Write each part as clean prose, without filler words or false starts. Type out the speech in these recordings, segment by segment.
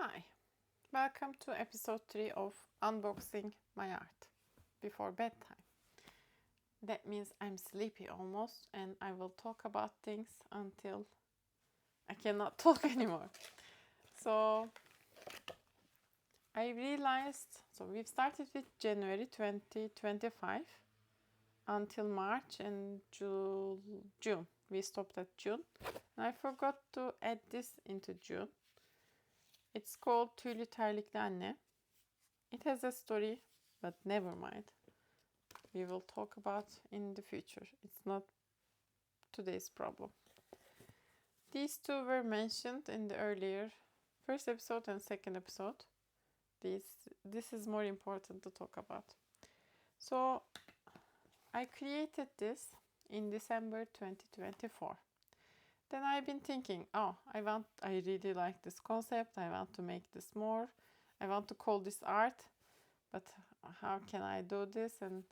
Hi, welcome to episode 3 of Unboxing My Art before bedtime. That means I'm sleepy almost and I will talk about things until I cannot talk anymore. So I realized, we've started with January 2025 until March and June. We stopped at June and I forgot to add this into June. It's called Tüylü Terlikli Anne. It has a story, but never mind. We will talk about in the future. It's not today's problem. These two were mentioned in the earlier first episode and second episode. This is more important to talk about. So I created this in December 2024. Then I've been thinking, I really like this concept. I want to make this more. I want to call this art, but how can I do this? And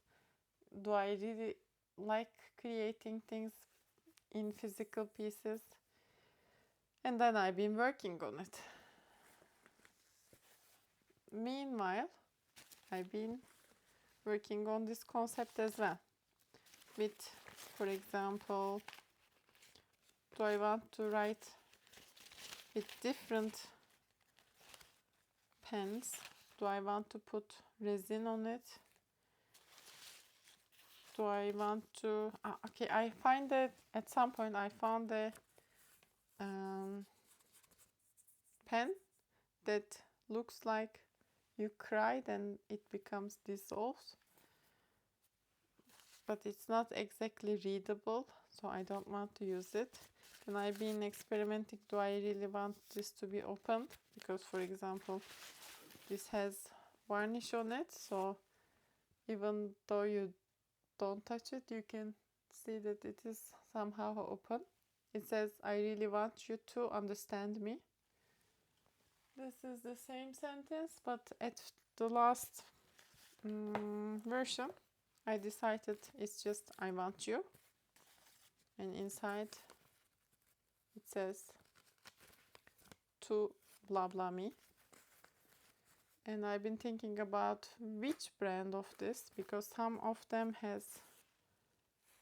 do I really like creating things in physical pieces? And then I've been working on it. Meanwhile, I've been working on this concept as well. With, for example, do I want to write with different pens? Do I want to put resin on it? Do I want to... I find that at some point I found a pen that looks like you cried and it becomes dissolved. But it's not exactly readable, so I don't want to use it. And I've been experimenting, do I really want this to be opened? Because, for example, this has varnish on it, so even though you don't touch it, you can see that it is somehow open. It says, I really want you to understand me. This is the same sentence, but at the last version, I decided it's just, I want you. And inside, it says, to blah blah me. And I've been thinking about which brand of this, because some of them has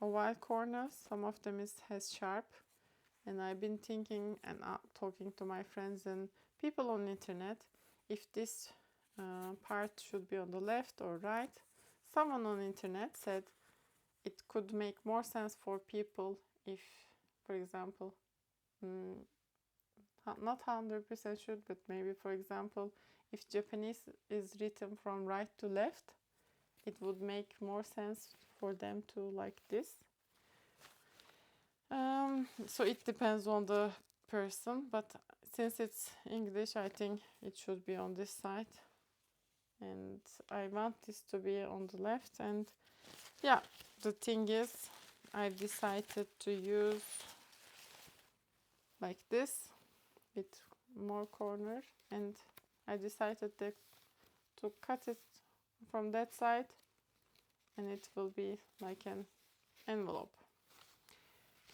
oval corners, some of them has sharp. And I've been thinking and talking to my friends and people on the internet if this part should be on the left or right. Someone on the internet said it could make more sense for people if, for example, not 100% should, but maybe, for example, if Japanese is written from right to left, it would make more sense for them to like this. So it depends on the person, but since it's English, I think it should be on this side. And I want this to be on the left. And yeah, the thing is, I decided to use like this with more corner, and I decided to cut it from that side, and it will be like an envelope.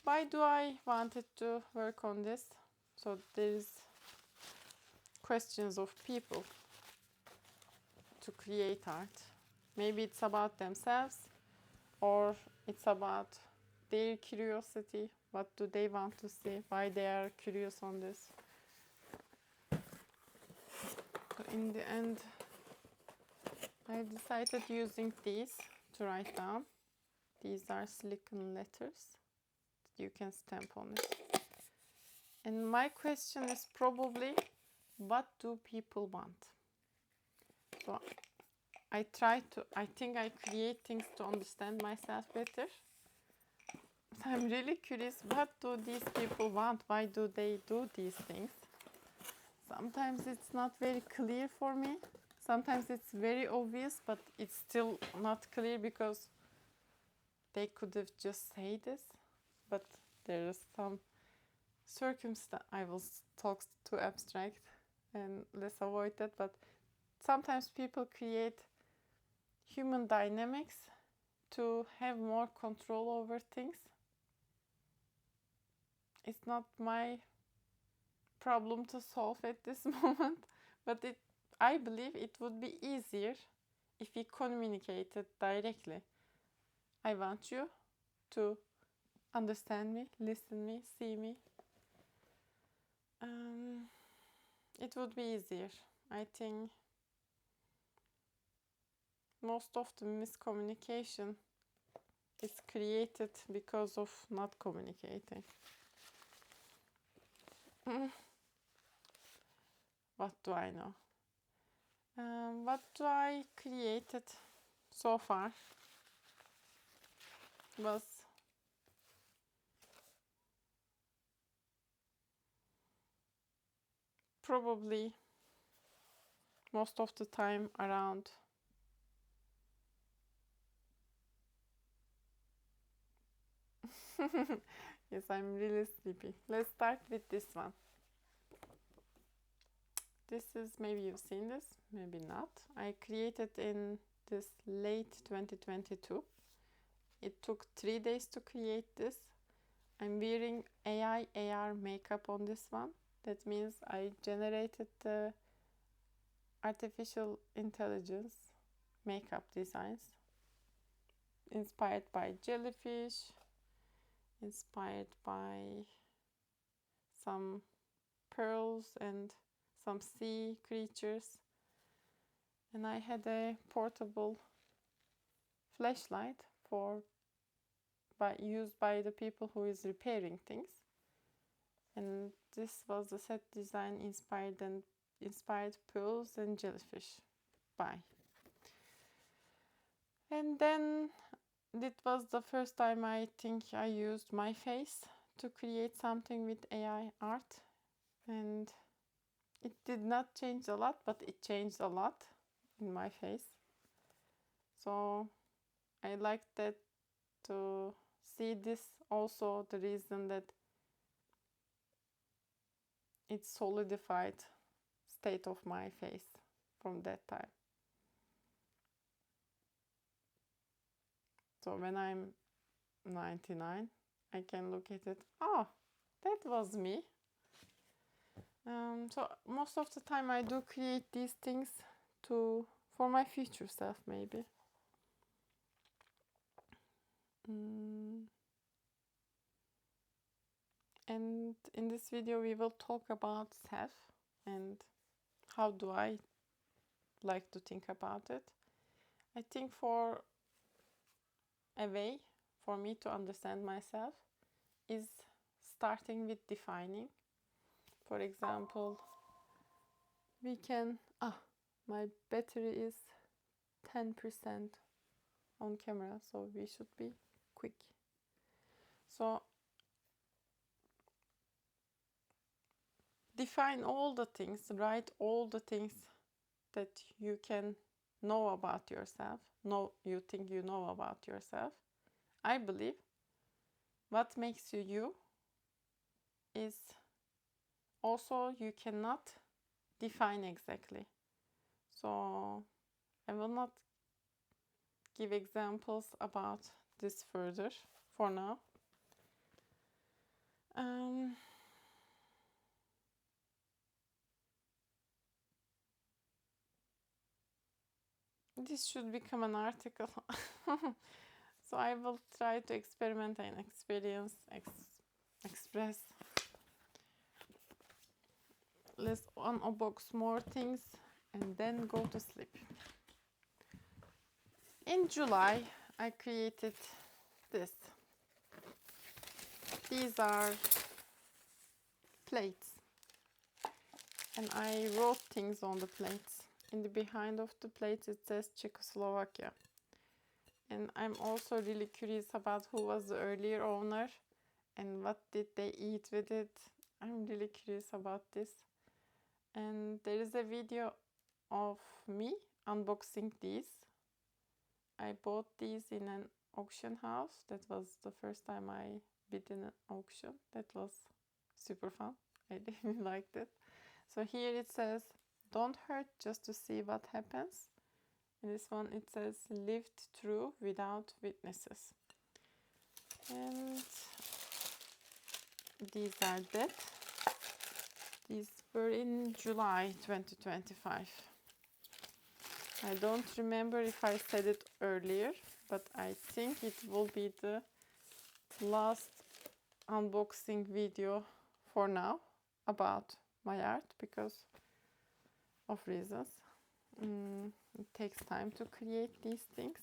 Why do I wanted to work on this? So there's questions of people to create art. Maybe it's about themselves, or it's about their curiosity. What do they want to see? Why they are curious on this? So in the end, I decided using these to write down. These are silicon letters that you can stamp on it. And my question is probably, what do people want? So I think I create things to understand myself better. But I'm really curious, what do these people want? Why do they do these things? Sometimes it's not very clear for me. Sometimes it's very obvious, but it's still not clear because they could have just said this. But there is some circumstance. I will talk too abstract and let's avoid that. But sometimes people create human dynamics to have more control over things. It's not my problem to solve at this moment, But I believe it would be easier if we communicated directly. I want you to understand me, listen me, see me. It would be easier. I think most of the miscommunication is created because of not communicating. What do I know? What do I created so far was probably most of the time around yes, I'm really sleepy. Let's start with this one. This is, maybe you've seen this, maybe not. I created in this late 2022. It took 3 days to create this. I'm wearing AI AR makeup on this one. That means I generated the artificial intelligence makeup designs inspired by jellyfish, inspired by some pearls and some sea creatures. And I had a portable flashlight used by the people who is repairing things. And this was the set design inspired pearls and jellyfish by. And then it was the first time I think I used my face to create something with AI art. And it did not change a lot, but it changed a lot in my face. So I like that to see this also the reason that it solidified state of my face from that time. So when I'm 99, I can look at it. Oh, that was me. So most of the time I do create these things for my future self, maybe. And in this video we will talk about self and how do I like to think about it. I think for a way for me to understand myself is starting with defining. For example, we can, my battery is 10% on camera, so we should be quick. So define all the things, write all the things that you can know about yourself, you think you know about yourself. I believe what makes you you is also you cannot define exactly. So I will not give examples about this further for now. This should become an article. So I will try to experiment and experience, express. Let's unbox more things and then go to sleep. In July, I created this. These are plates. And I wrote things on the plates. In the behind of the plates it says Czechoslovakia. And I'm also really curious about who was the earlier owner and what did they eat with it. I'm really curious about this. And there is a video of me unboxing these. I bought these in an auction house. That was the first time I bid in an auction. That was super fun. I really liked it. So here it says, don't hurt just to see what happens. In this one it says, lived through without witnesses. And these are dead. These were in July 2025. I don't remember if I said it earlier, but I think it will be the last unboxing video for now about my art because of reasons. It takes time to create these things.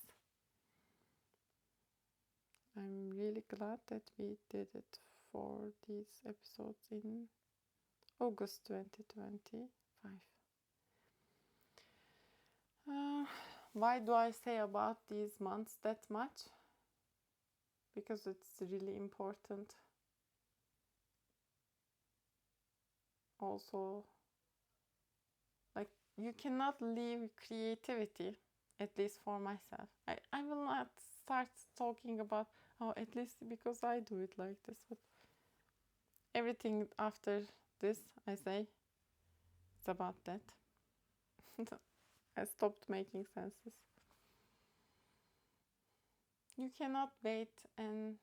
I'm really glad that we did it for these episodes in August 2025. Why do I say about these months that much? Because it's really important. Also, like, you cannot leave creativity, at least for myself. I will not start talking about, oh, at least because I do it like this, but everything after this, I say, it's about that. I stopped making senses. You cannot wait and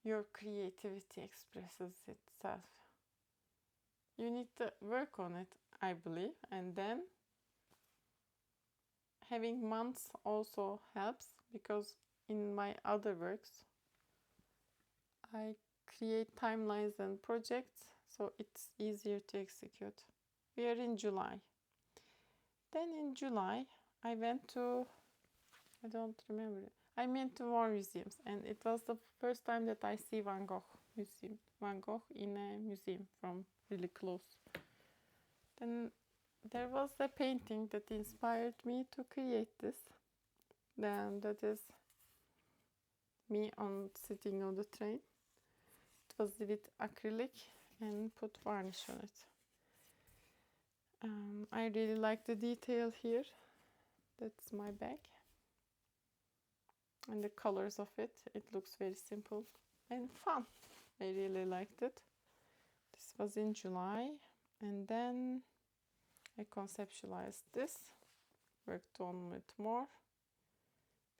your creativity expresses itself. You need to work on it, I believe, and then having months also helps because in my other works I create timelines and projects, so it's easier to execute. We are in July. Then in July I went to, I don't remember it. I went to more museums, and it was the first time that I see Van Gogh in a museum from really close. Then there was a painting that inspired me to create this. Then that is me sitting on the train. It was with acrylic and put varnish on it. I really like the detail here. That's my bag. And the colors of it. It looks very simple and fun. I really liked it. This was in July. And then I conceptualized this. Worked on it more.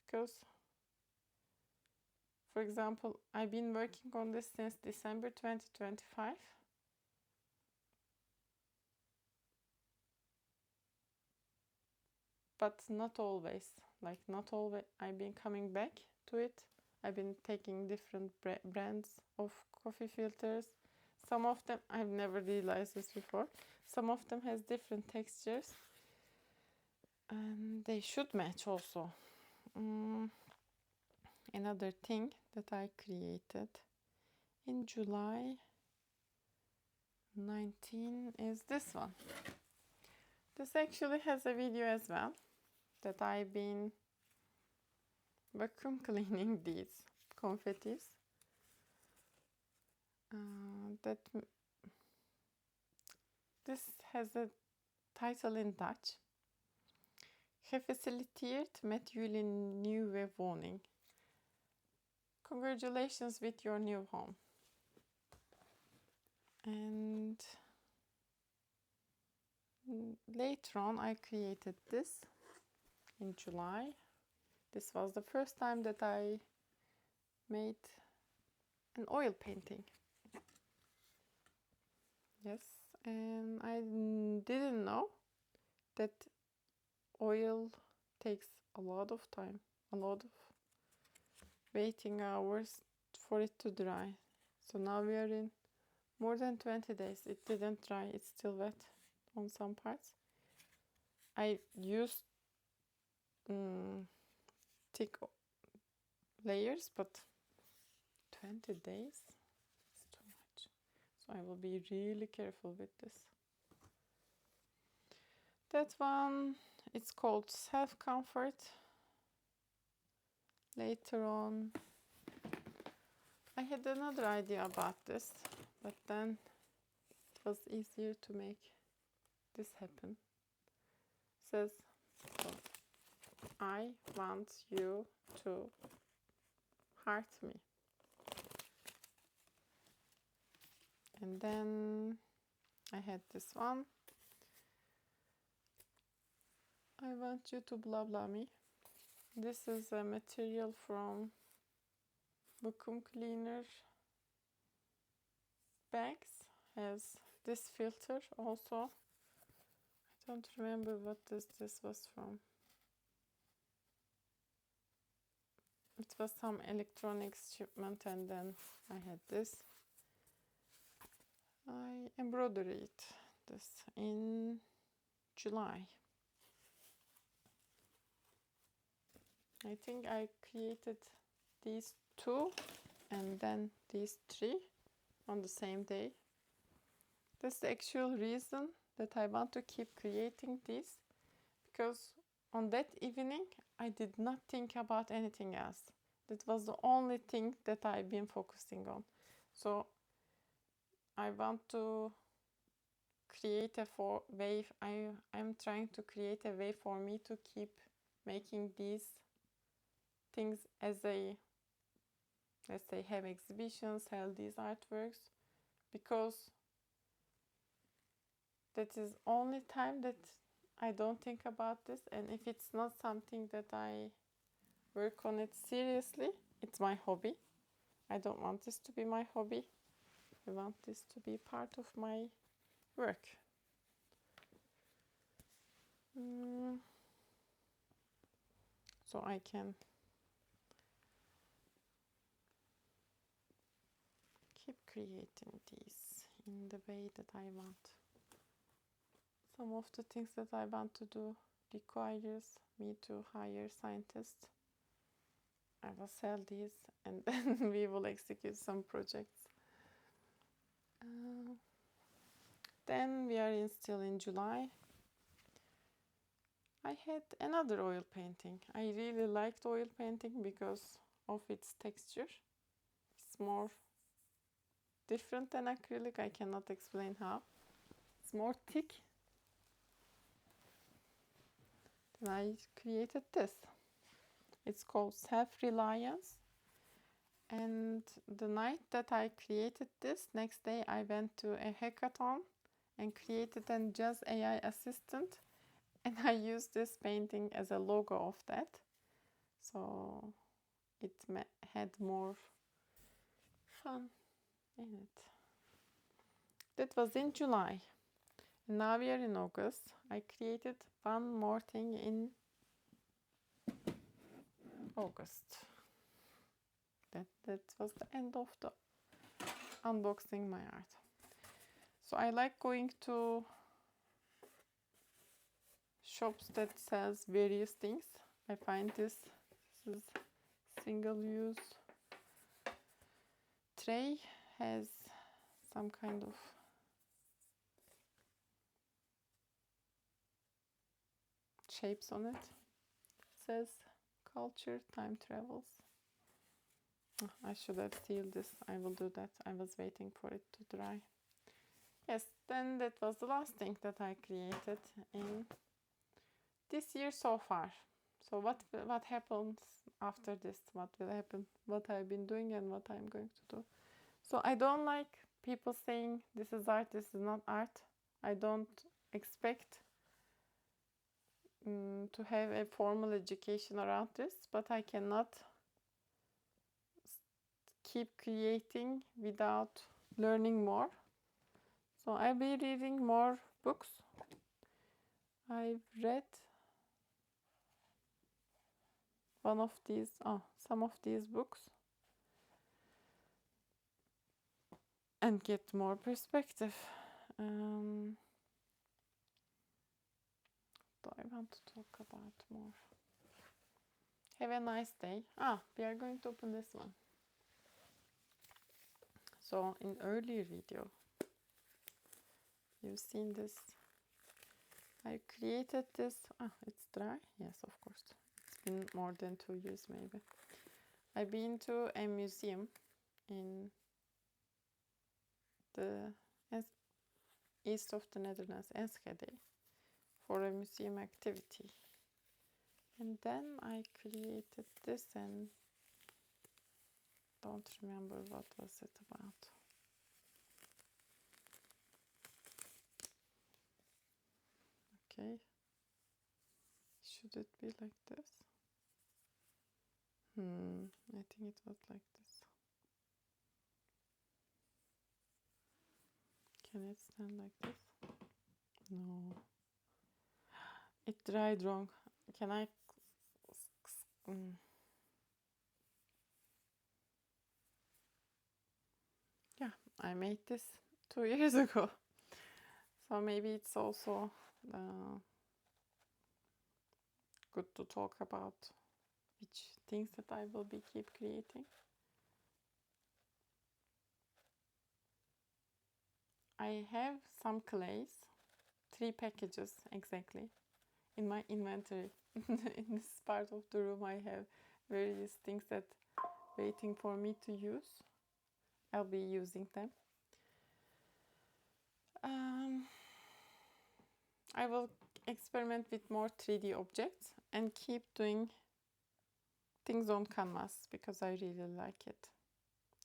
Because, for example, I've been working on this since December 2025. But not always. I've been coming back to it. I've been taking different brands of coffee filters. Some of them, I've never realized this before. Some of them has different textures. And they should match also. Another thing that I created in July 19 is this one. This actually has a video as well that I've been vacuum cleaning these confettis. This has a title in Dutch. Gefeliciteerd met jullie nieuwe woning. Congratulations with your new home. And later on I created this in July. This was the first time that I made an oil painting. Yes, and I didn't know that oil takes a lot of time, a lot of waiting hours for it to dry. So now we are in more than 20 days. It didn't dry, it's still wet on some parts. I used thick layers, but 20 days is too much. So I will be really careful with this. That one, it's called Self-Comfort. Later on, I had another idea about this, but then it was easier to make this happen. It says, I want you to heart me. And then I had this one. I want you to blah blah me. This is a material from vacuum cleaner bags has this filter also. I don't remember what this was from. It was some electronics shipment, and then I had this. I embroidered this in July. I think I created these 2 and then these 3 on the same day. That's the actual reason that I want to keep creating these, because on that evening I did not think about anything else. That was the only thing that I've been focusing on. So I want to create a way. I'm trying to create a way for me to keep making these things as a, let's say, have exhibitions, sell these artworks, because that is only time that I don't think about this. And if it's not something that I work on it seriously, it's my hobby. I don't want this to be my hobby. I want this to be part of my work. So I can keep creating these in the way that I want. Some of the things that I want to do requires me to hire scientists. I will sell these and then we will execute some projects. Then we are still in July. I had another oil painting. I really liked oil painting because of its texture. It's more different than acrylic. I cannot explain how. It's more thick. Then I created this. It's called Self-Reliance. And the night that I created this, next day I went to a hackathon and created a Jazz AI assistant. And I used this painting as a logo of that. So it had more fun in it. That was in July. And now we are in August. I created one more thing in August. That was the end of the unboxing my art. So I like going to shops that sells various things. I find this is single-use tray, has some kind of shapes on it. It says culture, time travels. I should have sealed this. I will do that. I was waiting for it to dry. Yes, then that was the last thing that I created in this year so far. So what happens after this? What will happen? What I've been doing and what I'm going to do. So I don't like people saying this is art, this is not art. I don't expect to have a formal education around this, but I cannot keep creating without learning more. So I'll be reading more books. I've read some of these books and get more perspective. Do I want to talk about more? Have a nice day. We are going to open this one. So in earlier video, you've seen this. I created this. It's dry. Yes, of course. It's been more than 2 years maybe. I've been to a museum in the east of the Netherlands, Enschede, for a museum activity. And then I created this and don't remember what was it about. Okay. Should it be like this? I think it was like this. Can it stand like this? No. It dried wrong. Can I... Yeah, I made this 2 years ago. So maybe it's also good to talk about which things that I will be keep creating. I have some clays, 3 packages exactly, in my inventory. In this part of the room I have various things that waiting for me to use. I'll be using them. I will experiment with more 3D objects and keep doing things on canvas because I really like it.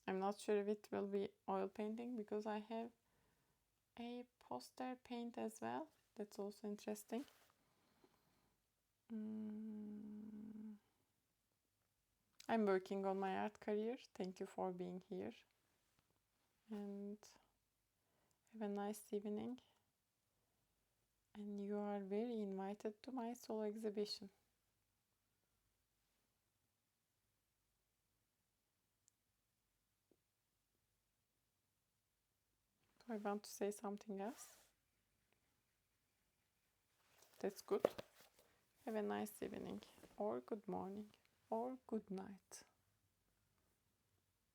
I'm not sure if it will be oil painting because I have a poster paint as well. That's also interesting. I'm working on my art career. Thank you for being here. And have a nice evening. And you are very invited to my solo exhibition. Do I want to say something else? That's good. Have a nice evening, or good morning, or good night.